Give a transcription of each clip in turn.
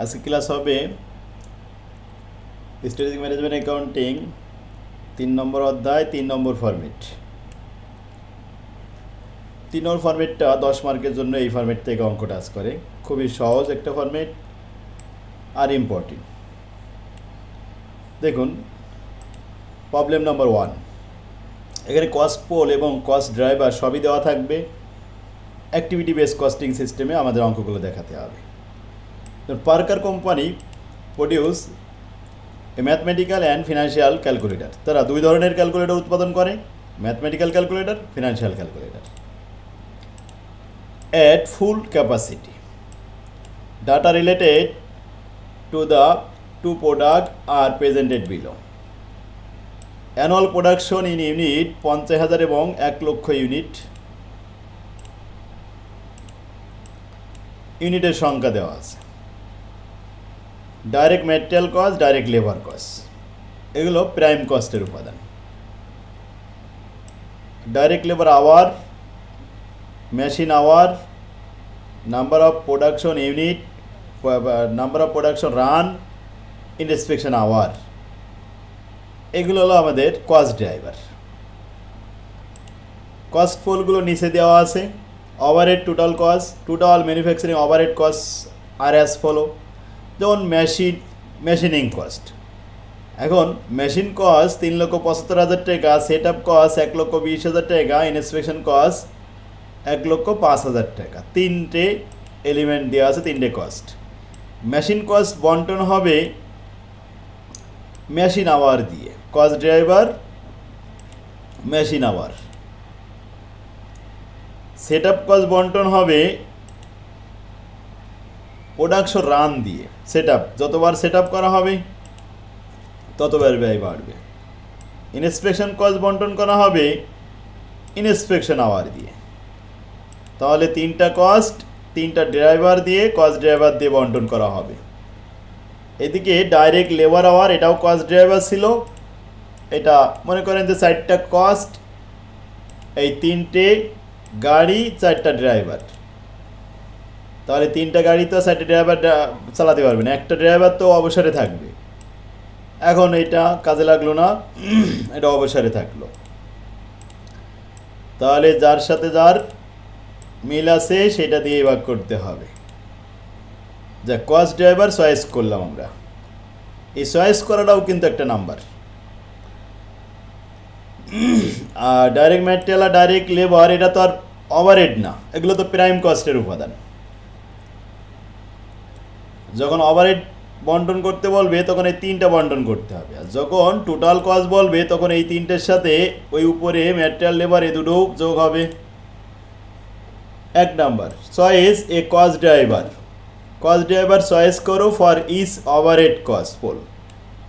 আজকে ক্লাস হবে strategic management accounting 3 নম্বর অধ্যায় 3 নম্বর ফরম্যাট। 3 নম্বর ফরম্যাটটা 10 মার্কের জন্য এই ফরম্যাট থেকে অঙ্ক টাচ করে। খুবই সহজ একটা ফরম্যাট আর ইম্পর্টেন্ট। দেখুন প্রবলেম নাম্বার 1, এখানে কস্ট পোল এবং কস্ট ড্রাইভার সবই দেওয়া থাকবে। অ্যাক্টিভিটি বেস কস্টিং সিস্টেমে আমাদের অঙ্কগুলো দেখাতে হবে। Parker company produce a mathematical and financial calculator. তারা দুই ধরনের ক্যালকুলেটর উৎপাদন করে, mathematical calculator, financial calculator. At full capacity, data related to the two product are presented below. Annual production in unit 50,000 এবং 1,00,000 ইউনিট। ইউনিটের সংখ্যা দেওয়া আছে। Direct material cost, direct labour cost, এগুলো প্রাইম কস্টের উপাদান। Direct labour hour, machine hour, number of production unit, number of production run, inspection hour, এগুলো হলো আমাদের কস্ট ড্রাইভার। কস্ট পোলগুলো নিচে দেওয়া আছে। Overhead total cost, total manufacturing overhead cost are as follow. যেমন মেশিনিং কস্ট, এখন মেশিন কস্ট 3,75,000 টাকা, set up cost 1,20,000 টাকা, ইনস্পেকশন কস্ট 1,05,000 টাকা। তিনটে এলিমেন্ট দেওয়া আছে, তিনটে কস্ট। মেশিন কস্ট বন্টন হবে মেশিন আওয়ার দিয়ে, cost driver machine hour. Set up cost বন্টন হবে প্রোডাকশন রান দিয়ে। সেট আপ, যতবার সেট আপ করা হবে ততবার ব্যয় বাড়বে। ইনস্পেকশন কস্ট বন্টন করা হবে ইনস্পেকশন আওয়ার দিয়ে। তাহলে তিনটা কস্ট, তিনটা ড্রাইভার দিয়ে, কস্ট ড্রাইভার দিয়ে বন্টন করা হবে। এদিকে ডাইরেক্ট লেবার আওয়ার, এটাও কস্ট ড্রাইভার ছিল। এটা মনে করেন যে 4টা কস্ট, এই 3টে গাড়ি, 4টা ড্রাইভার। তাহলে 3টা গাড়ি তো 4টে ড্রাইভার চালাতে পারবে না, একটা ড্রাইভার তো অবসরে থাকবে। এখন এটা কাজে লাগলো না, এটা অবসরে থাকলো। তাহলে যার সাথে যার মিল আছে সেটা দিয়ে ভাগ করতে হবে। যা কস্ট ড্রাইভার চয়েস করলাম আমরা, এই চয়েস করাটাও কিন্তু একটা নাম্বার। আর ডাইরেক্ট ম্যাটেরিয়াল আর ডাইরেক্ট লেবার, এটা তো আর ওভারহেড না, এগুলো তো প্রাইম কস্টের উপাদান। যখন ওভারহেড বন্টন করতে বলবে তখন এই 3টা বন্টন করতে হবে, আর যখন টোটাল কস্ট বলবে তখন এই 3টের সাথে ওই উপরে ম্যাটেরিয়াল লেবার এ দুটো যোগ হবে। 1 number choice a cost driver. Cost driver choice করো for each overhead cost pool.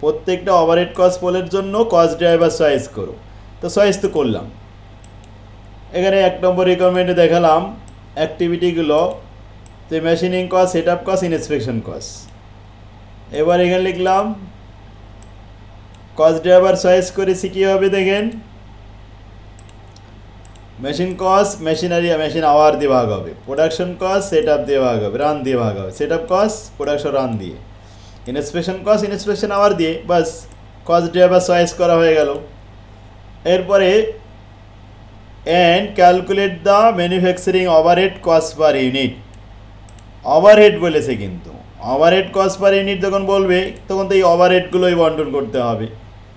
প্রত্যেকটা ওভারহেড কস্ট পোলের জন্য কস্ট ড্রাইভার চয়েস করো। তো চয়েস তো করলাম। এখানে 1 নম্বর রিকোয়ারমেন্টে দেখালাম অ্যাক্টিভিটিগুলো, যে machining cost, set up cost, inspection cost. এবার এখানে লিখলাম কস্ট ড্রাইভার চয়েস করেছি কীভাবে দেখেন। Machine cost machinery machine hour দিয়ে ভাগ হবে, প্রোডাকশন কস্ট সেট আপ দিয়ে ভাগ হবে, রান দিয়ে ভাগ হবে, set up cost production run দিয়ে, ইনস্পেকশন কস্ট ইনস্পেকশন আওয়ার দিয়ে। বাস কস্ট ড্রাইভার চয়েস করা হয়ে গেল। এরপরে and calculate the manufacturing overhead cost per unit. Overhead বলেছে, কিন্তু ওভারহেড কস্ট পার ইউনিট যখন বলবে তখন তো এই ওভারহেডগুলোই বন্টন করতে হবে।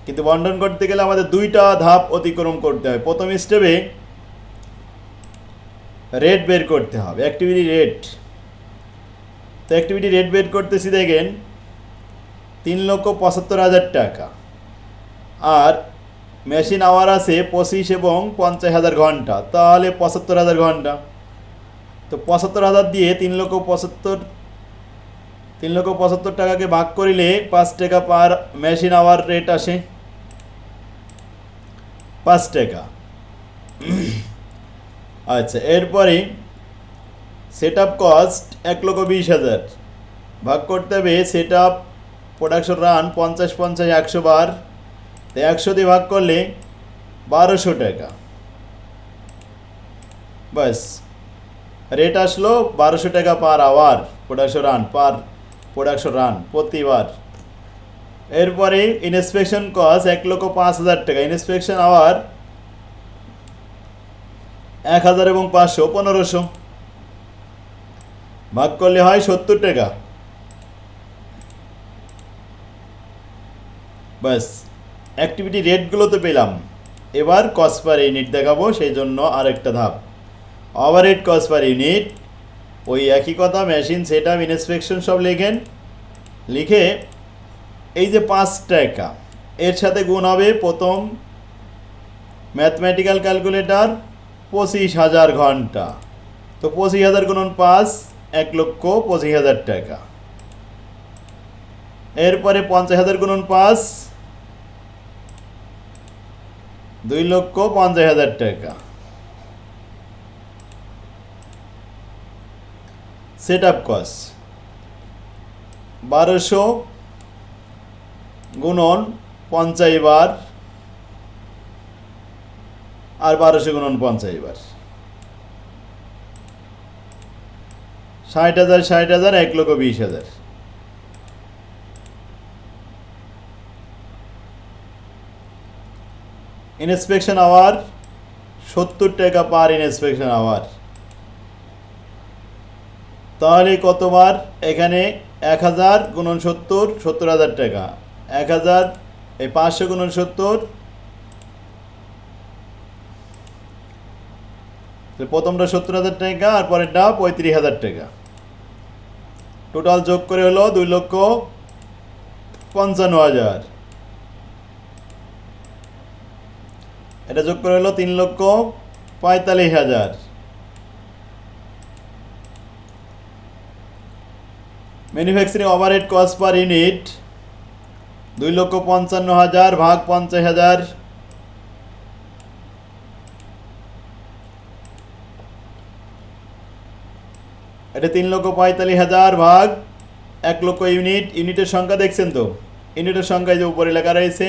কিন্তু বন্টন করতে গেলে আমাদের 2টা ধাপ অতিক্রম করতে হবে। প্রথম স্টেপে রেট বের করতে হবে, অ্যাক্টিভিটি রেট। তো অ্যাক্টিভিটি রেট বের করতেছি, দেখেন 3,75,000 টাকা, আর মেশিন আওয়ার আছে 25 এবং 50,000 ঘন্টা, তাহলে 75,000 ঘন্টা। তো 75,000 দিয়ে 3,75,000 টাকাকে ভাগ করিলে 5 টাকা পার মেশিন আওয়ার রেট আসে, 5 টাকা। আচ্ছা, এরপরে সেট আপ কস্ট 1,20,000 ভাগ করতে হবে সেট আপ প্রোডাকশন রান 50 50 100 বার। তো 100 দিয়ে ভাগ করলে 1,200 টাকা। বাস রেট আসলো 1,200 টাকা per hour, production run per production run প্রতিবার। এরপরে ইন্সপেকশন কস্ট 1,05,000 টাকা, ইন্সপেকশন আওয়ার 1,000 এবং 500 1500, ভাগ করলে হয় 70 টাকা। বাস, অ্যাক্টিভিটি রেটগুলো তো পেলাম। এবার কস্ট পার ইউনিট দেখাবো, সেই জন্য আরেকটা ধাপ, ওভারহেড কস্ট পার ইউনিট। ওই একই কথা, মেশিন সেট আপ ইন্সপেকশন সব লেখেন, লিখে এই যে 5 টাকা এর সাথে গুণ হবে প্রথম ম্যাথমেটিক্যাল ক্যালকুলেটর 25,000 ঘন্টা। তো 25,000 গুণন 5, 1,25,000 টাকা। এরপরে 50,000 গুণন 5, 2,50,000 টাকা। সেট আপ কস্ট 1200 গুণন 50 বার, আর 1200 গুণন 50 বার, 60,000 60,000 1,20,000। ইন্সপেকশন আওয়ার 70 টাকা পার ইন্সপেকশন আওয়ার। তাহলে কতবার? এখানে 1,000 গুণন 70, 70,000 টাকা। 1,000 এই 500 গুণন 70, প্রথমটা 70,000 টাকা আর পরেরটা 35,000 টাকা। টোটাল যোগ করে হলো 2,55,000। এটা যোগ করে হলো 3,45,000। Manufacturing overhead cost per unit 2,55,000 ভাগ 50,000, এটা 3,45,000 ভাগ 1,00,000 ইউনিট। ইউনিটের সংখ্যা দেখছেন তো, ইউনিটের সংখ্যা যে উপরে লেখা রয়েছে,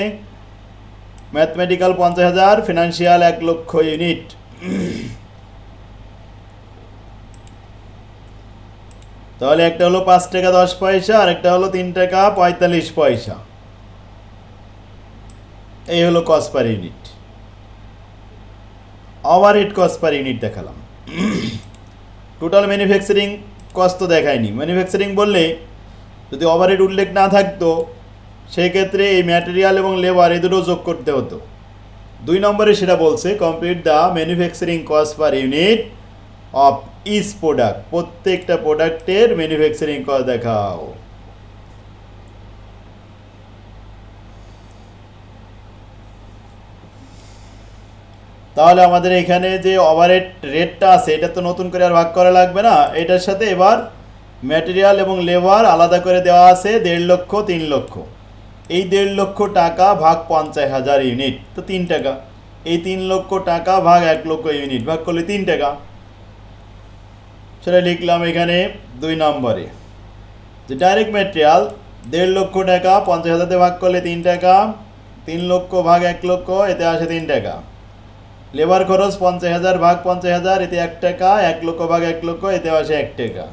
ম্যাথমেটিক্যাল 50,000, ফিনান্সিয়াল 1,00,000 ইউনিট। তাহলে একটা হলো 5 টাকা 10 পয়সা আর একটা হলো 3 টাকা 45 পয়সা। এই হলো cost per unit. Overhead cost per unit দেখালাম। টোটাল ম্যানুফ্যাকচারিং কস্ট তো দেখায়নি। ম্যানুফ্যাকচারিং বললে যদি ওভারহেড উল্লেখ না থাকতো, সেই ক্ষেত্রে এই ম্যাটেরিয়াল এবং লেবার এই দুটো যোগ করতে হতো। 2 নম্বরে সেটা বলছে, complete the manufacturing cost per unit of each product. প্রত্যেকটা প্রোডাক্টের ম্যানুফ্যাকচারিং কস্ট দেখাও। তাহলে আমাদের এখানে যে ওভারহেড রেটটা আছে, এটা তো নতুন করে আর ভাগ করা লাগবে না। এটার সাথে এবার ম্যাটেরিয়াল এবং লেবার আলাদা করে দেওয়া আছে 1.5 লক্ষ 3 লক্ষ। এই 1.5 লক্ষ টাকা ভাগ 50,000 ইউনিট, তো 3 টাকা। এই 3 লক্ষ টাকা ভাগ 1,00,000 ইউনিট, ভাগ করলে 3 টাকা। সেটা লিখলাম এখানে 2 নম্বরে, যে ডাইরেক্ট ম্যাটেরিয়াল 1.5 লক্ষ টাকা 50,000 ভাগ করলে 3 টাকা, 3 লক্ষ ভাগ 1,00,000 এতে আসে 3 টাকা। লেবার খরচ 50,000 ভাগ 50,000 এতে 1 টাকা, 1 লক্ষ ভাগ 1,00,000 এতে আসে 1 টাকা।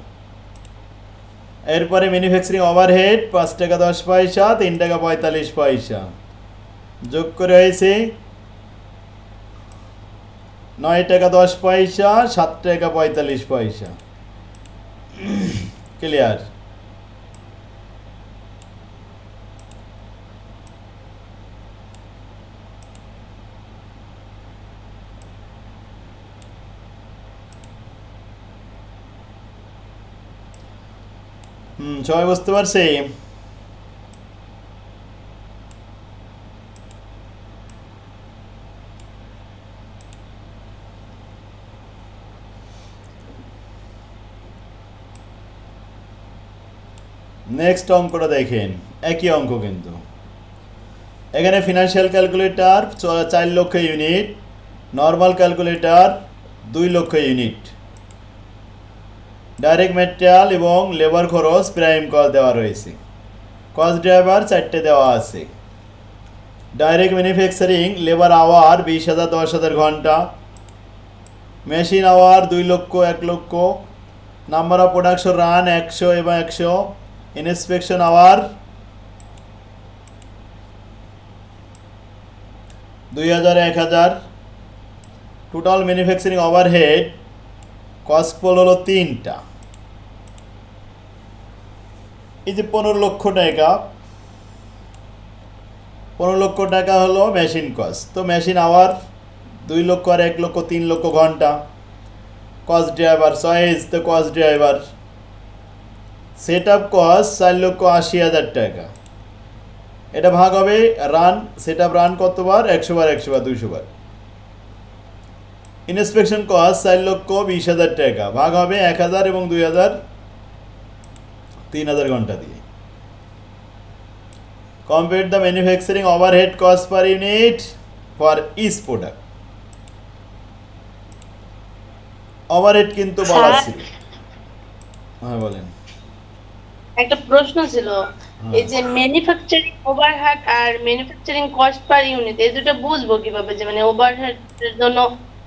এরপরে ম্যানুফ্যাকচারিং ওভারহেড 5 টাকা 10 পয়সা, 3 টাকা 45 পয়সা, যোগ করে হয়েছে 9 টাকা 10 পয়সা, 7 টাকা 45 পয়সা। ক্লিয়ার? সবাই বুঝতে পারছে? নেক্সট অঙ্কটা দেখেন, একই অঙ্ক কিন্তু। এখানে ফিনান্সিয়াল ক্যালকুলেটর 4 লক্ষ ইউনিট, নর্মাল ক্যালকুলেটর 2 লক্ষ ইউনিট। ডাইরেক্ট ম্যাটেরিয়াল এবং লেবার খরচ প্রাইম কস্ট দেওয়া রয়েছে। কস্ট ড্রাইভার 4টে দেওয়া আছে। ডাইরেক্ট ম্যানুফ্যাকচারিং লেবার আওয়ার 20,000 10,000 ঘন্টা, মেশিন আওয়ার 2 লক্ষ 1 লক্ষ, নাম্বার অফ প্রোডাকশন রান 100 এবং 100, inspection hour 2000 1000, total manufacturing overhead cost pool হলো 3টা। এই যে 15 লক্ষ টাকা, 15 লক্ষ টাকা হলো মেশিন কস্ট। তো মেশিন আওয়ার 2 লক্ষ আর 1 লক্ষ 3 লক্ষ ঘন্টা। কস্ট ড্রাইভার চয়েস, তো cost driver set up cost 4,80,000 টাকা। এটা ভাগ হবে রান, সেট আপ রান কতবার, 100 বার 100 বার 200 বার। ইন্সপেকশন কস্ট 4,20,000 টাকা, ভাগ হবে 1000 এবং 2000 3000 ঘন্টা দিয়ে। Compare the manufacturing overhead cost per unit for each product. Overhead কিন্তু বলা ছিল। হ্যাঁ বলেন। একটা প্রশ্ন ছিল, এই যে ম্যানুফ্যাকচারিং ওভারহেড আর ম্যানুফ্যাকচারিং কস্ট পার ইউনিট, এই দুটো বুঝবো কিভাবে? যে মানে ওভারহেড এর জন্য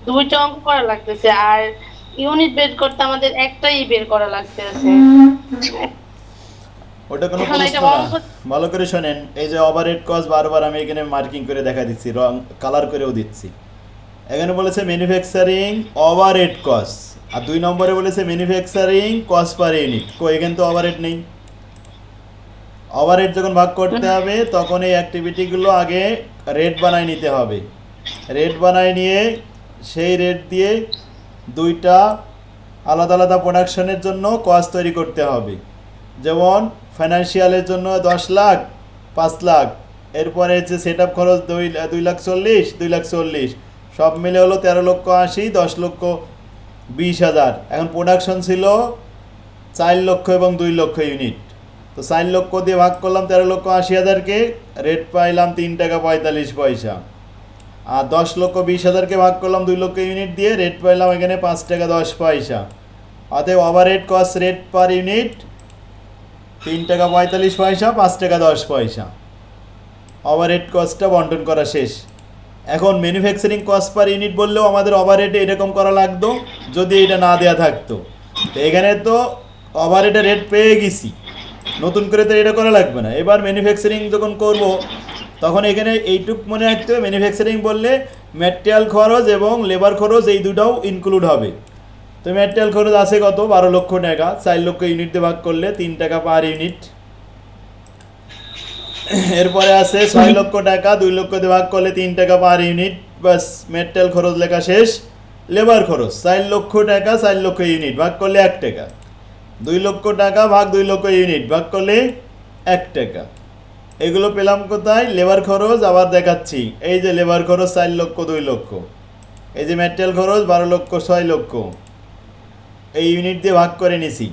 দুইটা অঙ্ক করা লাগতেছে আর ইউনিট বের করতে আমাদের একটাই বের করা লাগতেছে। ওটা কোনো এখন প্রশ্ন এটা না, অঙ্ক ভালো করে শোনেন। এই যে ওভারহেড কস্ট বারবার আমি এখানে মার্কিং করে দেখা দিচ্ছি, রং কালার করেও দিচ্ছি। এখানে বলেছে ম্যানুফ্যাকচারিং ওভারহেড কস্ট, আর 2 নম্বরে বলেছে ম্যানুফ্যাকচারিং কস্ট পার ইউনিট। এখানে তো ওভারহেড নেই। ওভারহেড যখন ভাগ করতে হবে তখন এই অ্যাক্টিভিটিগুলো আগে রেট বানায় নিতে হবে। রেট বানায় নিয়ে সেই রেট দিয়ে দুইটা আলাদা আলাদা প্রোডাকশনের জন্য কস্ট তৈরি করতে হবে। যেমন ফাইন্যান্সিয়ালের জন্য 10 লাখ 5 লাখ, এরপরে হচ্ছে সেট আপ খরচ 2,40,000 2,40,000, সব মিলে হলো 13,80,000 10,20,000। এখন প্রোডাকশন ছিল 4 লক্ষ এবং 2 লক্ষ ইউনিট। তো 4 লক্ষ দিয়ে ভাগ করলাম 13,80,000-কে, রেট পাইলাম 3 টাকা 45 পয়সা। আর 10,20,000-কে ভাগ করলাম 2 লক্ষ ইউনিট দিয়ে, রেট পাইলাম এখানে 5 টাকা 10 পয়সা। অতএব overhead cost rate per unit 3 টাকা 45 পয়সা, 5 টাকা 10 পয়সা। ওভারহেড কস্টটা বন্টন করা শেষ। এখন ম্যানুফ্যাকচারিং কস্ট পার ইউনিট বললেও আমাদের ওভারহেডে এরকম করা লাগতো যদি এটা না দেওয়া থাকতো। তো এখানে তো ওভারহেডের রেট পেয়ে গেছি, নতুন করে তো এটা করা লাগবে না। এবার ম্যানুফ্যাকচারিং যখন করব তখন এখানে এইটুক মনে রাখতে হবে, ম্যানুফ্যাকচারিং বললে ম্যাটেরিয়াল খরচ এবং লেবার খরচ এই দুটাও ইনক্লুড হবে। তো ম্যাটেরিয়াল খরচ আছে কত, 12 লক্ষ টাকা। 4 লক্ষ ইউনিট দিয়ে ভাগ করলে 3 টাকা পার ইউনিট। এরপরে আছে 6 লক্ষ টাকা, 2 লক্ষ দিয়ে ভাগ করলে 3 টাকা পার ইউনিট। বাস, ম্যাটেরিয়াল খরচ লেখা শেষ। লেবার খরচ 4 লক্ষ টাকা, 4 লক্ষ ইউনিট ভাগ করলে 1 টাকা। 2 লক্ষ টাকা ভাগ 2 লক্ষ ইউনিট ভাগ করলে 1 টাকা। এগুলো পেলাম কোথায়? লেবার খরচ। আবার দেখাচ্ছি, এই যে লেবার খরচ 4 লক্ষ 2 লক্ষ, এই যে ম্যাটেরিয়াল খরচ 12 লক্ষ 6 লক্ষ, এই ইউনিট দিয়ে ভাগ করে নিছি।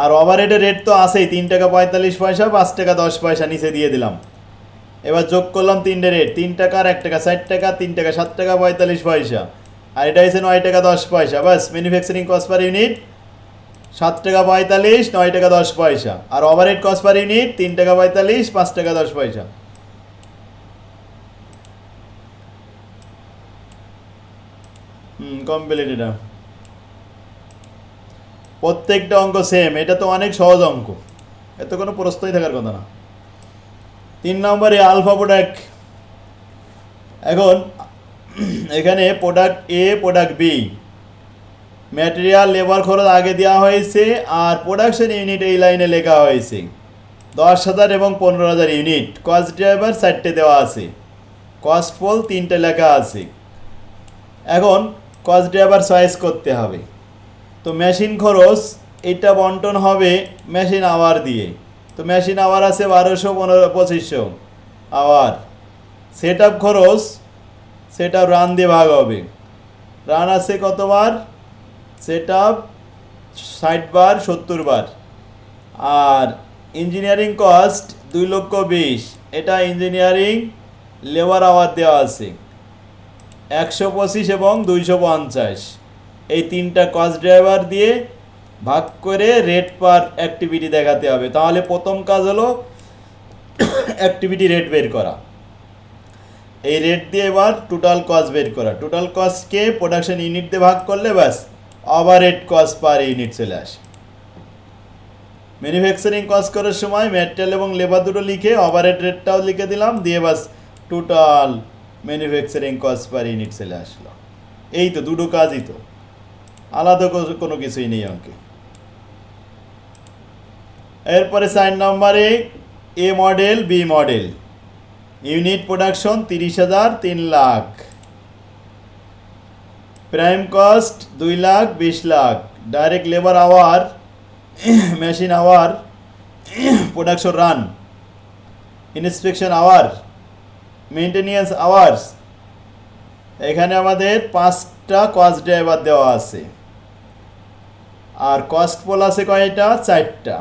আর ওভারহেডের রেট তো আছেই, 3 টাকা 45 পয়সা, 5 টাকা 10 পয়সা নিচে দিয়ে দিলাম। এবার যোগ করলাম 3টে রেট, 3 টাকা আর 1 টাকা 4 টাকা, 3 টাকা 7 টাকা 45 পয়সা, আর এটা হচ্ছে 9 টাকা 10 পয়সা। বাস, ম্যানুফ্যাকচারিং কস্ট পার ইউনিট 7 টাকা 45, 9 টাকা 10 পয়সা। আর ওভারহেড কস্ট পার ইউনিট 3 টাকা 45, 5 টাকা 10 পয়সা। কমপ্লিট। এটা প্রত্যেকটা অঙ্ক সেম, এটা তো অনেক সহজ অঙ্ক, এত কোনো প্রশ্নই থাকার কথা না। 3 নম্বরে আলফা প্রোডাক্ট। এখন এখানে product A, product B, material labour খরচ আগে দেওয়া হয়েছে, আর প্রোডাকশন ইউনিট এই লাইনে লেখা হয়েছে 10,000 এবং 15,000 ইউনিট। কস্ট ড্রাইভার 4টে দেওয়া আছে, কস্ট পোল 3টে লেখা আছে। এখন কস্ট ড্রাইভার চয়েস করতে হবে। তো মেশিন খরচ এটা বন্টন হবে মেশিন আওয়ার দিয়ে। তো মেশিন আওয়ার আছে 1200, 2500 আওয়ার। সেট আপ খরচ, সেট আপ রান দিয়ে ভাগ হবে। রান আছে কতবার? সেট আপ 60 বার 70 বার। আর ইঞ্জিনিয়ারিং কস্ট 2,20,000, এটা ইঞ্জিনিয়ারিং লেবার আওয়ার দেওয়া আছে 125 এবং 250। এই 3টা কস্ট ড্রাইভার দিয়ে ভাগ করে রেট পার অ্যাক্টিভিটি দেখাতে হবে। তাহলে প্রথম কাজ হলো অ্যাক্টিভিটি রেট বের করা। এই রেট দিয়ে এবার টোটাল কস্ট বের করা। টোটাল কস্টকে প্রোডাকশন ইউনিট দিয়ে ভাগ করলে ব্যাস ওভারহেড কস্ট পার ইউনিট চলে আসে। ম্যানুফ্যাকচারিং কস্ট করার সময় ম্যাটেরিয়াল এবং লেবার দুটো লিখে ওভারহেড রেটটাও লিখে দিলাম, দিয়ে বাস total manufacturing cost per unit চলে আসলো। এই তো দুটো কাজই তো, আলাদা কোনো কিছুই নেই অঙ্কে। এরপরে 4 নম্বরে A model B model, unit production 30,000 3 lakh, prime cost 2 lakh 20 lakh, direct labour hour, machine hour, production run, inspection hour, maintenance hours. এখানে আমাদের 5টা কস্ট ড্রাইভার দেওয়া আছে, আর কস্ট পোল আছে কয়টা? 4টা।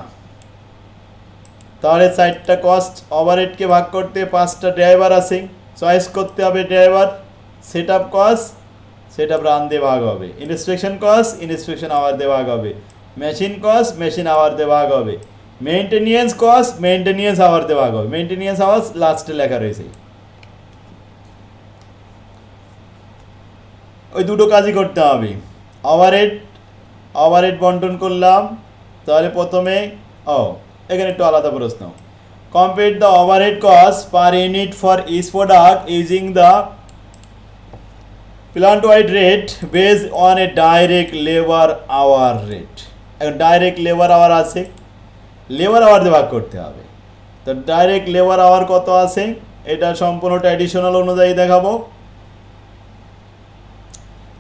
তাহলে 4টা কস্ট ওভারহেডকে ভাগ করতে 5টা ড্রাইভার আছে, চয়েস করতে হবে driver. Set up cost set up run দিয়ে ভাগ হবে, ইন্সপেকশন কস্ট ইন্সপেকশন আওয়ার দিয়ে ভাগ হবে, মেশিন কস্ট মেশিন আওয়ার দিয়ে ভাগ হবে, মেনটেনেন্স কস্ট মেনটেনেন্স আওয়ার দিয়ে ভাগ হবে। মেনটেনেন্স আওয়ার লাস্টে লেখা রয়েছে। ওই দুটো কাজই করতে হবে। ওভারহেড বন্টন করলাম, তাহলে প্রথমে এখানে একটু আলাদা প্রশ্ন, compare the overhead cost per unit for each product using the plant wide rate based on a direct labour hour rate. এখন ডাইরেক্ট লেবার আওয়ার আছে, লেবার আওয়ার দিয়ে ভাগ করতে হবে। তো ডাইরেক্ট লেবার আওয়ার কত আছে, এটা সম্পূর্ণ ট্র্যাডিশনাল অনুযায়ী দেখাবো।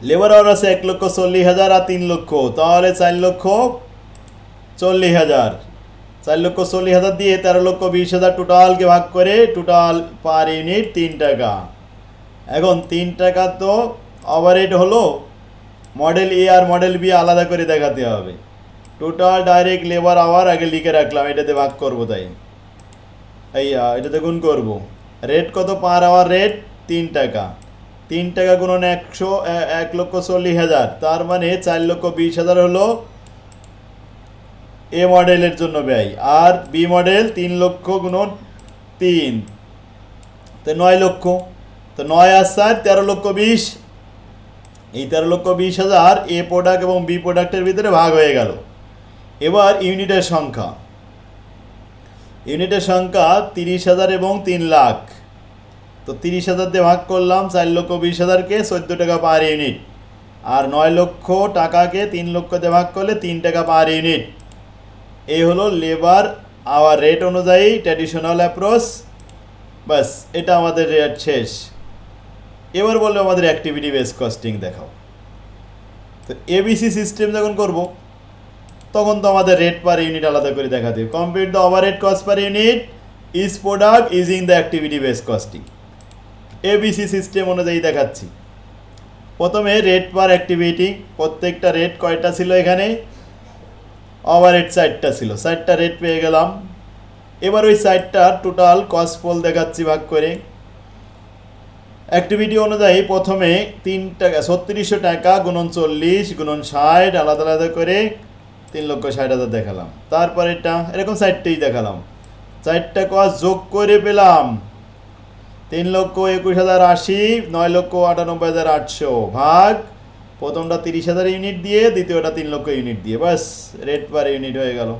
লেবার আওয়ার আছে 1,40,000 আর 3 লক্ষ, তাহলে 4,40,000, 4,40,000 দিয়ে 13,20,000 টোটালকে ভাগ করে টোটাল পার ইউনিট 3 টাকা। এখন 3 টাকা তো ওভারহেড হলো, মডেল এ আর মডেল বি আলাদা করে দেখাতে হবে। টোটাল ডাইরেক্ট লেবার আওয়ার আগে লিখে রাখলাম, এটাতে ভাগ করবো, তাই এটাতে গুণ করব। রেট কত? পার আওয়ার রেট 3 টাকা, 3 টাকা গুণন 1,40,000, তার মানে 4,20,000 হলো এ মডেলের জন্য ব্যয়। আর বি মডেল 3 লক্ষ গুণন 3, তো 9 লক্ষ। তো 9 আর 4 13,20,000, এই 13,20,000 এ প্রোডাক্ট এবং বি প্রোডাক্টের ভিতরে ভাগ হয়ে গেল। এবার ইউনিটের সংখ্যা 30,000 এবং 3 লাখ। তো 30,000 দিয়ে ভাগ করলাম 4,20,000কে, 14 টাকা পার ইউনিট। আর 9 লক্ষ টাকাকে 3 লক্ষ দিয়ে ভাগ করলে 3 টাকা পার ইউনিট। এই হলো লেবার আওয়ার রেট অনুযায়ী ট্র্যাডিশনাল অ্যাপ্রোচ। বাস, এটা আমাদের রেট শেষ। এবার বললো আমাদের অ্যাক্টিভিটি বেস কস্টিং দেখাও। তো এবিসি সিস্টেম যখন করব, তখন তো আমাদের রেট পার ইউনিট আলাদা করে দেখাতে হবে। Compute the overhead cost per unit is product using the activity base costing. ABC system অনুযায়ী দেখাচ্ছি। প্রথমে রেট পার অ্যাক্টিভিটি, প্রত্যেকটা রেট কয়টা ছিল এখানে? ওভারহেড 4টা ছিল, 4টা রেট পেয়ে গেলাম। এবার ওই 4টা টোটাল কস্ট পোল দেখাচ্ছি ভাগ করে। অ্যাক্টিভিটি অনুযায়ী প্রথমে 3 টাকা 3600 টাকা গুণন 40 গুণন 60 আলাদা আলাদা করে 3,60,000 দেখালাম। তারপর এটা এরকম 4টেই দেখালাম। 4টা কস্ট যোগ করে পেলাম 3,21,080, 9,98,800 ভাগ প্রথমটা 30,000 ইউনিট দিয়ে, দ্বিতীয়টা 3 লক্ষ ইউনিট দিয়ে। বাস, রেট পার ইউনিট হয়ে গেল।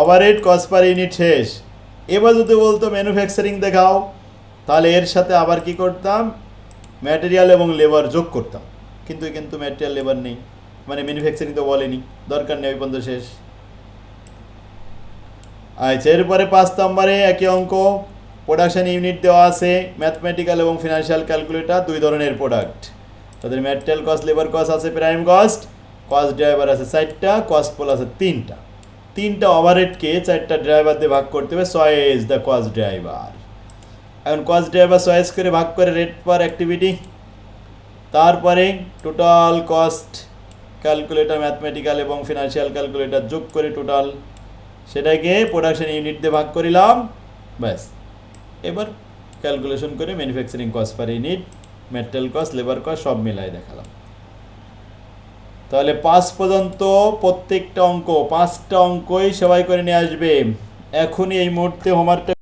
ওভারহেড কস্ট পার ইউনিট শেষ। এবার যদি বলতো ম্যানুফ্যাকচারিং দেখাও, তাহলে এর সাথে আবার কি করতাম? ম্যাটেরিয়াল এবং লেবার যোগ করতাম। কিন্তু ম্যাটেরিয়াল লেবার নেই, মানে ম্যানুফ্যাকচারিং তো বলেনি, দরকার নেই, ওই পর্যন্ত শেষ। আচ্ছা, এরপরে 5 নম্বরে একই অঙ্ক, প্রোডাকশন ইউনিট দেওয়া আছে, ম্যাথমেটিক্যাল এবং ফিনান্সিয়াল ক্যালকুলেটর, 2 ধরনের প্রোডাক্ট। তাদের ম্যাটেরিয়াল কস্ট, লেবার কস্ট আছে, প্রাইম কস্ট, কস্ট ড্রাইভার আছে 4টা, কস্ট পোল আছে 3টা। 3টা ওভারহেডকে 4টা ড্রাইভার দিয়ে ভাগ করতে হবে, চয়েস দ্য কস্ট ড্রাইভার। এখন কস্ট ড্রাইভার চয়েস করে ভাগ করে রেট পার অ্যাক্টিভিটি, তারপরে টোটাল কস্ট ক্যালকুলেটর, ম্যাথমেটিক্যাল এবং ফিনান্সিয়াল ক্যালকুলেটর যোগ করে টোটাল, সেটাকে প্রোডাকশন ইউনিট দিয়ে ভাগ করিলাম। ব্যাস, এবার ক্যালকুলেশন করে manufacturing cost per unit, material cost, labour cost সব মিলাই দেখালাম। তাহলে 5 পর্যন্ত প্রত্যেকটা অঙ্ক, 5টা অঙ্কই সবাই করে নিয়ে আসবে। এখনই এই মুহূর্তে হোমওয়ার্কটা